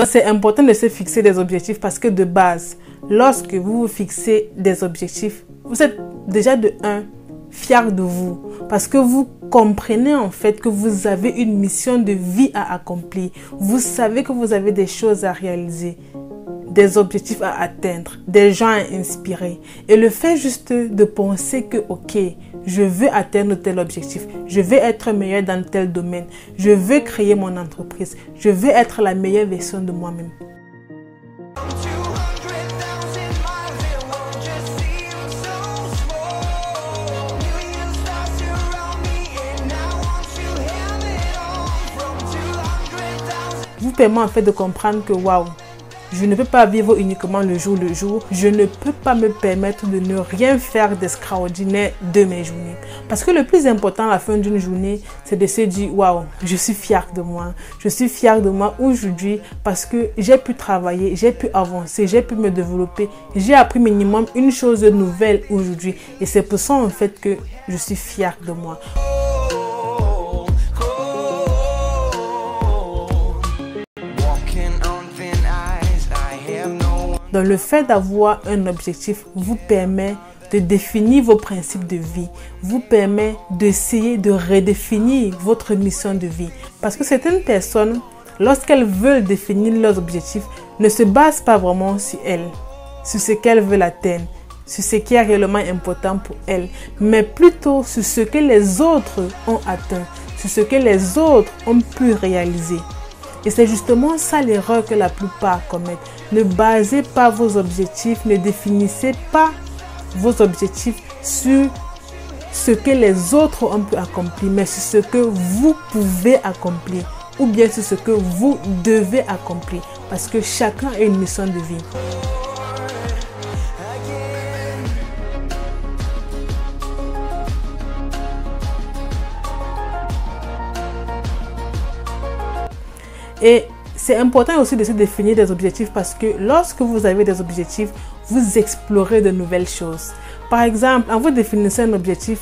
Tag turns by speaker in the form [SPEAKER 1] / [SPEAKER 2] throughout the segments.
[SPEAKER 1] C'est important de se fixer des objectifs parce que de base, lorsque vous vous fixez des objectifs, vous êtes déjà de un fier de vous parce que vous comprenez en fait que vous avez une mission de vie à accomplir. Vous savez que vous avez des choses à réaliser, des objectifs à atteindre, des gens à inspirer. Et le fait juste de penser que ok, je veux atteindre tel objectif, je veux être meilleur dans tel domaine, je veux créer mon entreprise, je veux être la meilleure version de moi-même. Vous permet en fait de comprendre que waouh, je ne peux pas vivre uniquement le jour. Je ne peux pas me permettre de ne rien faire d'extraordinaire de mes journées. Parce que le plus important à la fin d'une journée, c'est de se dire waouh, je suis fière de moi. Je suis fière de moi aujourd'hui parce que j'ai pu travailler, j'ai pu avancer, j'ai pu me développer. J'ai appris minimum une chose nouvelle aujourd'hui. Et c'est pour ça en fait que je suis fière de moi. Donc le fait d'avoir un objectif vous permet de définir vos principes de vie, vous permet d'essayer de redéfinir votre mission de vie. Parce que certaines personnes, lorsqu'elles veulent définir leurs objectifs, ne se basent pas vraiment sur elles, sur ce qu'elles veulent atteindre, sur ce qui est réellement important pour elles, mais plutôt sur ce que les autres ont atteint, sur ce que les autres ont pu réaliser. Et c'est justement ça l'erreur que la plupart commettent. Ne basez pas vos objectifs, ne définissez pas vos objectifs sur ce que les autres ont pu accomplir, mais sur ce que vous pouvez accomplir ou bien sur ce que vous devez accomplir. Parce que chacun a une mission de vie. Et c'est important aussi de se définir des objectifs parce que lorsque vous avez des objectifs, vous explorez de nouvelles choses. Par exemple, en vous définissant un objectif,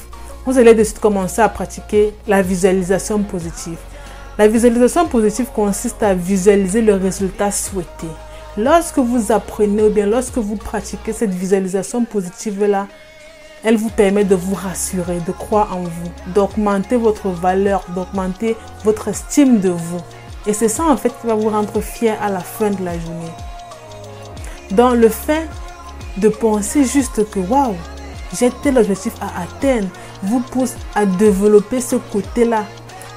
[SPEAKER 1] vous allez de suite commencer à pratiquer la visualisation positive. La visualisation positive consiste à visualiser le résultat souhaité. Lorsque vous apprenez ou bien lorsque vous pratiquez cette visualisation positive-là, elle vous permet de vous rassurer, de croire en vous, d'augmenter votre valeur, d'augmenter votre estime de vous. Et c'est ça en fait qui va vous rendre fier à la fin de la journée. Donc le fait de penser juste que waouh, j'ai tel objectif à atteindre, vous pousse à développer ce côté-là,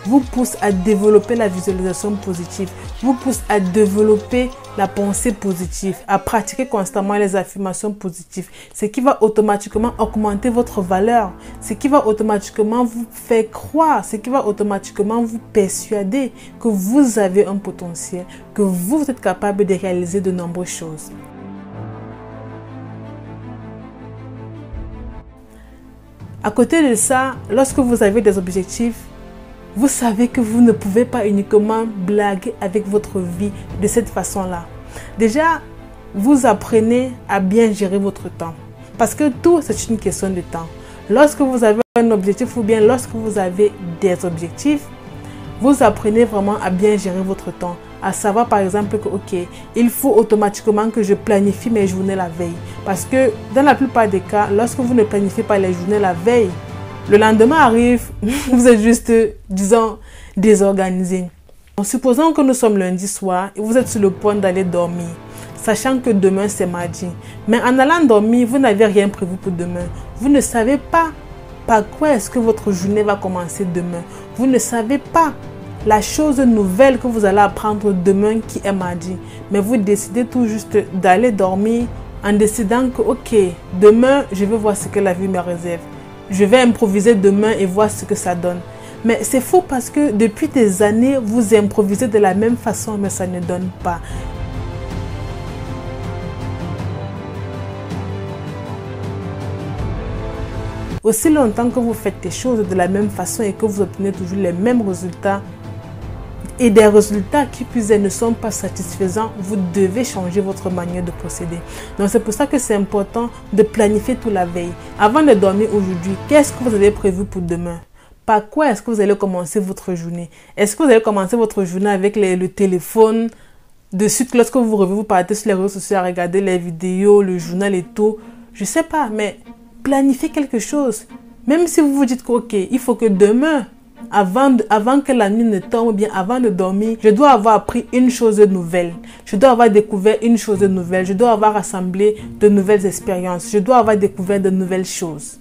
[SPEAKER 1] vous pousse à développer la visualisation positive, vous pousse à développer la pensée positive, à pratiquer constamment les affirmations positives, ce qui va automatiquement augmenter votre valeur, ce qui va automatiquement vous faire croire, ce qui va automatiquement vous persuader que vous avez un potentiel, que vous êtes capable de réaliser de nombreuses choses. À côté de ça, lorsque vous avez des objectifs, vous savez que vous ne pouvez pas uniquement blaguer avec votre vie de cette façon-là. Déjà, vous apprenez à bien gérer votre temps. Parce que tout, c'est une question de temps. Lorsque vous avez un objectif ou bien lorsque vous avez des objectifs, vous apprenez vraiment à bien gérer votre temps. À savoir par exemple que, ok, il faut automatiquement que je planifie mes journées la veille. Parce que dans la plupart des cas, lorsque vous ne planifiez pas les journées la veille, le lendemain arrive, vous êtes juste, disons, désorganisé. En supposant que nous sommes lundi soir et vous êtes sur le point d'aller dormir, sachant que demain c'est mardi. Mais en allant dormir, vous n'avez rien prévu pour demain. Vous ne savez pas par quoi est-ce que votre journée va commencer demain. Vous ne savez pas la chose nouvelle que vous allez apprendre demain qui est mardi. Mais vous décidez tout juste d'aller dormir en décidant que, ok, demain, je vais voir ce que la vie me réserve. Je vais improviser demain et voir ce que ça donne. Mais c'est faux parce que depuis des années, vous improvisez de la même façon, mais ça ne donne pas. Aussi longtemps que vous faites les choses de la même façon et que vous obtenez toujours les mêmes résultats, et des résultats qui plus ne sont pas satisfaisants, vous devez changer votre manière de procéder. Donc c'est pour ça que c'est important de planifier tout la veille. Avant de dormir aujourd'hui, qu'est-ce que vous avez prévu pour demain? Par quoi est-ce que vous allez commencer votre journée? Est-ce que vous allez commencer votre journée avec le téléphone de suite, lorsque vous revenez, vous partez sur les réseaux sociaux à regarder les vidéos, le journal et tout. Je sais pas, mais planifiez quelque chose. Même si vous vous dites que, ok, il faut que demain, avant que la nuit ne tombe, ou bien avant de dormir, je dois avoir appris une chose nouvelle. Je dois avoir découvert une chose nouvelle. Je dois avoir rassemblé de nouvelles expériences. Je dois avoir découvert de nouvelles choses.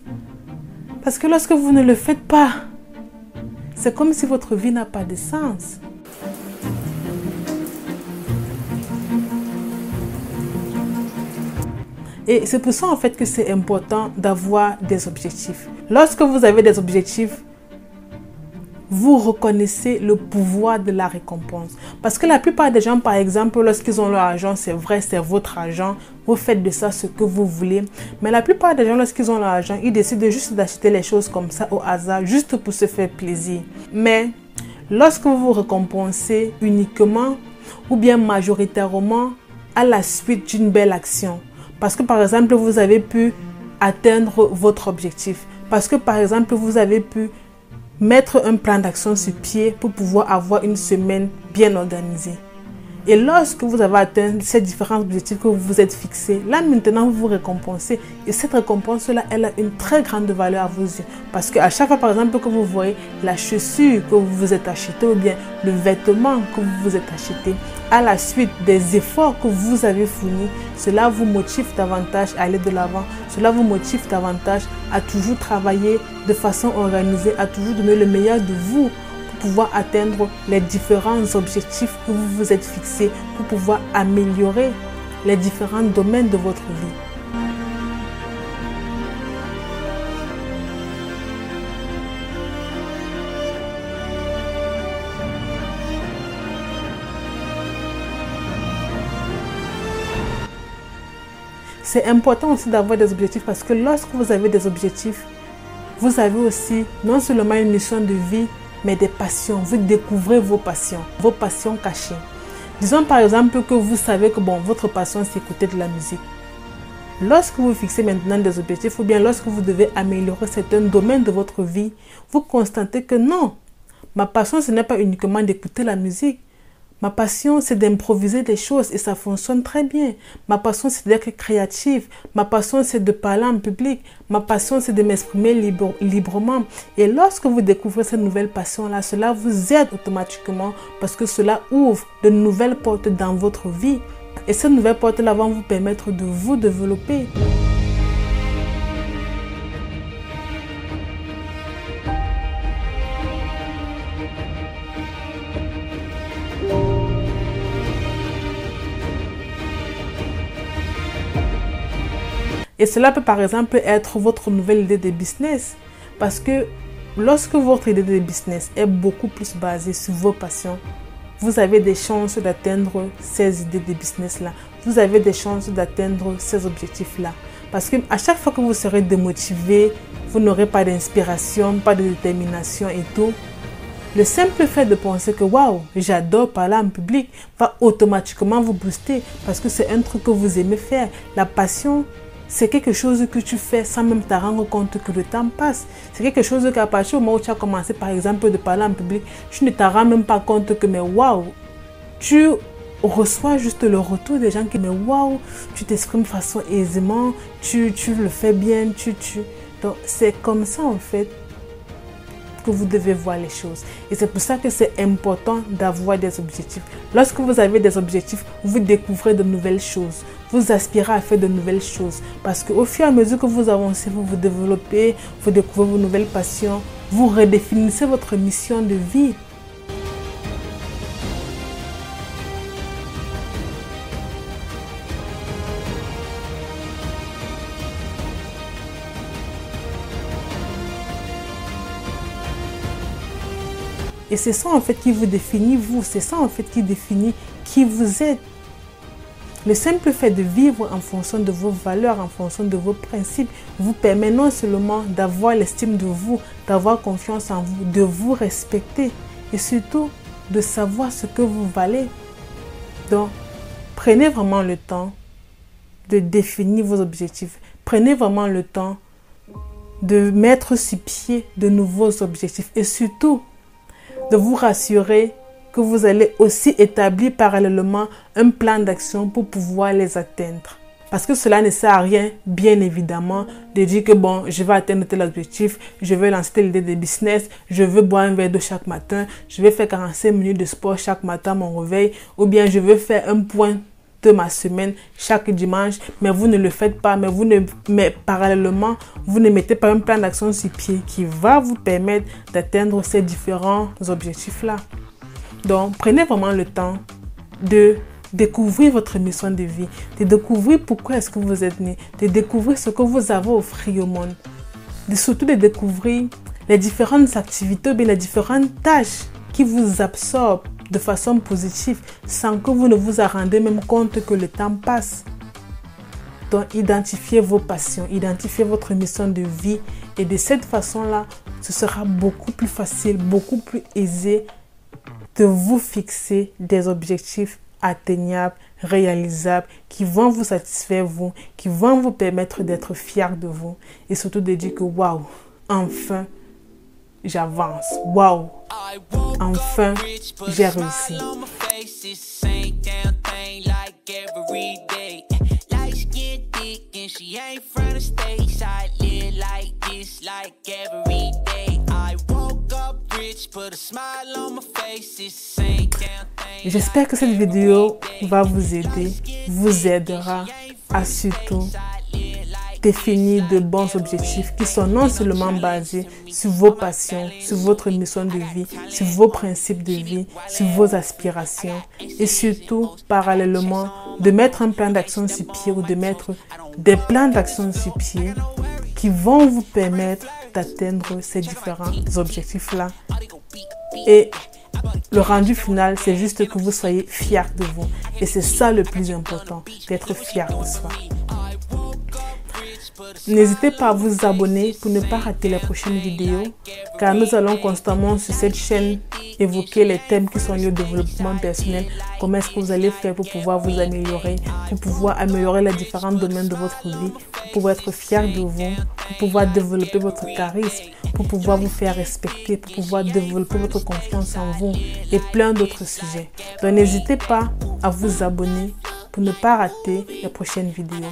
[SPEAKER 1] Parce que lorsque vous ne le faites pas, c'est comme si votre vie n'a pas de sens. Et c'est pour ça en fait que c'est important d'avoir des objectifs. Lorsque vous avez des objectifs, vous reconnaissez le pouvoir de la récompense. Parce que la plupart des gens, par exemple, lorsqu'ils ont leur argent, c'est vrai, c'est votre argent. Vous faites de ça ce que vous voulez. Mais la plupart des gens, lorsqu'ils ont leur argent, ils décident juste d'acheter les choses comme ça au hasard, juste pour se faire plaisir. Mais lorsque vous vous récompensez uniquement ou bien majoritairement à la suite d'une belle action, parce que par exemple, vous avez pu atteindre votre objectif, parce que par exemple, vous avez pu mettre un plan d'action sur pied pour pouvoir avoir une semaine bien organisée. Et lorsque vous avez atteint ces différents objectifs que vous vous êtes fixés, là maintenant vous vous récompensez. Et cette récompense-là, elle a une très grande valeur à vos yeux. Parce qu'à chaque fois, par exemple, que vous voyez la chaussure que vous vous êtes acheté ou bien le vêtement que vous vous êtes acheté, à la suite des efforts que vous avez fournis, cela vous motive davantage à aller de l'avant. Cela vous motive davantage à toujours travailler de façon organisée, à toujours donner le meilleur de vous, pouvoir atteindre les différents objectifs que vous vous êtes fixés, pour pouvoir améliorer les différents domaines de votre vie. C'est important aussi d'avoir des objectifs parce que lorsque vous avez des objectifs, vous avez aussi non seulement une mission de vie, mais des passions. Vous découvrez vos passions cachées. Disons par exemple que vous savez que votre passion c'est écouter de la musique. Lorsque vous fixez maintenant des objectifs ou bien lorsque vous devez améliorer certains domaines de votre vie, vous constatez que non, ma passion ce n'est pas uniquement d'écouter la musique. Ma passion, c'est d'improviser des choses et ça fonctionne très bien. Ma passion, c'est d'être créative. Ma passion, c'est de parler en public. Ma passion, c'est de m'exprimer librement. Et lorsque vous découvrez cette nouvelle passion-là, cela vous aide automatiquement parce que cela ouvre de nouvelles portes dans votre vie. Et ces nouvelles portes-là vont vous permettre de vous développer. Et cela peut par exemple être votre nouvelle idée de business. Parce que lorsque votre idée de business est beaucoup plus basée sur vos passions, vous avez des chances d'atteindre ces idées de business-là. Vous avez des chances d'atteindre ces objectifs-là. Parce qu'à chaque fois que vous serez démotivé, vous n'aurez pas d'inspiration, pas de détermination et tout. Le simple fait de penser que waouh, j'adore parler en public va automatiquement vous booster parce que c'est un truc que vous aimez faire. La passion, c'est quelque chose que tu fais sans même te rendre compte que le temps passe. C'est quelque chose qu'à partir du moment où tu as commencé par exemple de parler en public, tu ne te rends même pas compte que mais waouh, tu reçois juste le retour des gens qui mais waouh, tu t'exprimes de façon aisément, tu le fais bien, Donc c'est comme ça en fait que vous devez voir les choses. Et c'est pour ça que c'est important d'avoir des objectifs. Lorsque vous avez des objectifs, vous découvrez de nouvelles choses. Vous aspirez à faire de nouvelles choses. Parce qu'au fur et à mesure que vous avancez, vous vous développez, vous découvrez vos nouvelles passions, vous redéfinissez votre mission de vie. Et c'est ça en fait qui vous définit vous, c'est ça en fait qui définit qui vous êtes. Le simple fait de vivre en fonction de vos valeurs, en fonction de vos principes, vous permet non seulement d'avoir l'estime de vous, d'avoir confiance en vous, de vous respecter et surtout de savoir ce que vous valez. Donc, prenez vraiment le temps de définir vos objectifs. Prenez vraiment le temps de mettre sur pied de nouveaux objectifs et surtout, de vous rassurer que vous allez aussi établir parallèlement un plan d'action pour pouvoir les atteindre. Parce que cela ne sert à rien, bien évidemment, de dire que bon, je vais atteindre tel objectif, je vais lancer telle idée de business, je veux boire un verre d'eau chaque matin, je vais faire 45 minutes de sport chaque matin à mon réveil, ou bien je veux faire un point de ma semaine chaque dimanche, mais vous ne le faites pas, mais parallèlement, vous ne mettez pas un plan d'action sur pied qui va vous permettre d'atteindre ces différents objectifs-là. Donc, prenez vraiment le temps de découvrir votre mission de vie, de découvrir pourquoi est-ce que vous êtes né, de découvrir ce que vous avez offert au monde, surtout de découvrir les différentes activités ou bien les différentes tâches qui vous absorbent de façon positive sans que vous ne vous en rendez même compte que le temps passe. Donc, identifiez vos passions, identifiez votre mission de vie et de cette façon-là, ce sera beaucoup plus facile, beaucoup plus aisé de vous fixer des objectifs atteignables, réalisables, qui vont vous satisfaire vous, qui vont vous permettre d'être fiers de vous et surtout de dire que waouh, enfin, j'avance, waouh, enfin, j'ai réussi. J'espère que cette vidéo va vous aider, vous aidera à surtout définir de bons objectifs qui sont non seulement basés sur vos passions, sur votre mission de vie, sur vos principes de vie, sur vos aspirations et surtout, parallèlement, de mettre un plan d'action sur pied ou de mettre des plans d'action sur pied qui vont vous permettre d'atteindre ces différents objectifs-là. Et le rendu final, c'est juste que vous soyez fiers de vous. Et c'est ça le plus important, d'être fier de soi. N'hésitez pas à vous abonner pour ne pas rater les prochaines vidéos, car nous allons constamment sur cette chaîne évoquer les thèmes qui sont liés au développement personnel, comment est-ce que vous allez faire pour pouvoir vous améliorer, pour pouvoir améliorer les différents domaines de votre vie, pour pouvoir être fier de vous, pour pouvoir développer votre charisme, pour pouvoir vous faire respecter, pour pouvoir développer votre confiance en vous et plein d'autres sujets. Donc n'hésitez pas à vous abonner pour ne pas rater les prochaines vidéos.